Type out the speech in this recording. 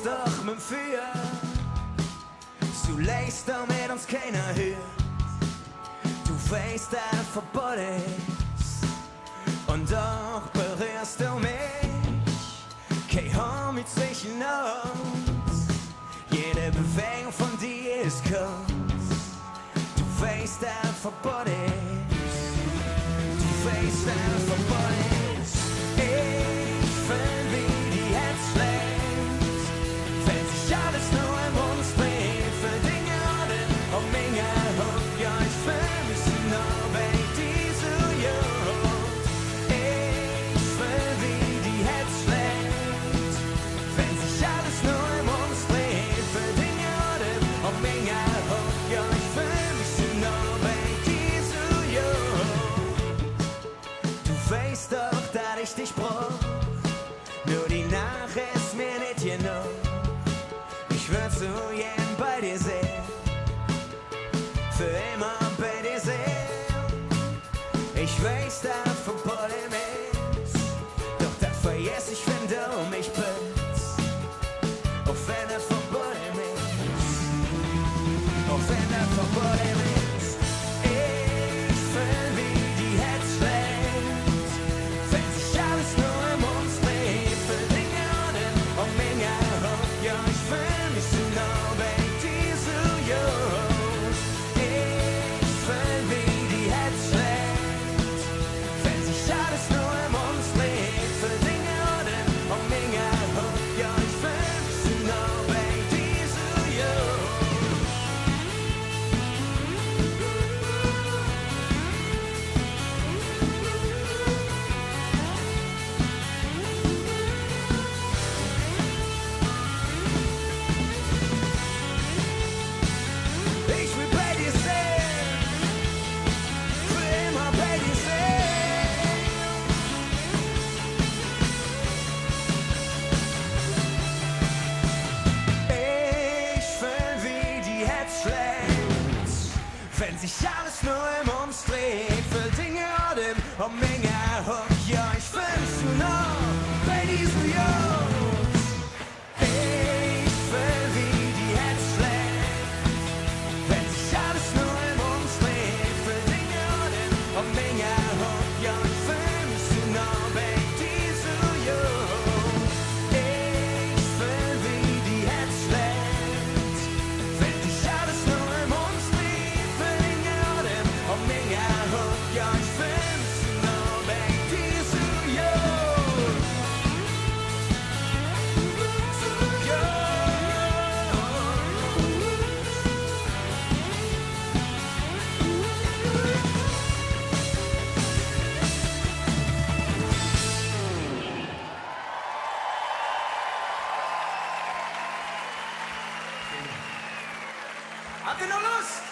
doch mit dem Feuer. Du lässt damit uns keiner hört. Du weißt, dass es verboten ist. Und doch berührst du mich. Kein Horn mit zwischen uns. Jede Bewegung von dir ist Kunst. Du weißt, dass es verboten ist. Du weißt, dass es verboten ist. Ich fühl, wie die Herz schlägt, wenn sich alles nur im Mund dreht. Für Dinge und Menge und ja, ich fühl mich so nah bei dieser Jugend. Ich fühl, wie die Herz schlägt, wenn sich alles nur im Mund dreht. Für Dinge und Menge und ja, ich fühl mich so nah bei dieser Jugend. Du weißt doch, dass ich dich brauch. Nur die Nacht ist mir nicht genug. Ich würd so gern bei dir sehen, für immer bei dir sehen. Ich weiß, dass verboten ist, doch das vergess ich, wenn du mich bist. Auch wenn das verboten ist, auch wenn das verboten ist. Ich fühl, wie die Herz schlägt, wenn sich alles nur im uns dreht. Für Dinge und Menge und ja, ich fühl mich so nah bei dieser Jugend. Ich fühl, wie die Herz schlägt, wenn sich alles nur im uns dreht. Für Dinge und Menge und ja, ich fühl mich so nah bei dieser Jugend. Ich will bei dir sein, für immer bei dir sein. Ich fühl, wie die Herz schlägt, wenn sich alles nur im uns dreht. Für Dinge und Menge und ja, ich fühl mich so nah bei diesem Jugend. Ich fühl, wie die Herz schlägt, wenn sich alles nur in uns dreht. Für Dinge und Menge und ja, ich fühl mich so nah bei dieser Jugend. Ich fühl, wie die Herz schlägt, wenn sich alles nur in uns dreht. Für Dinge und Menge und ja, ich fühl mich so nah bei dieser Jugend. Habt ihr noch Lust?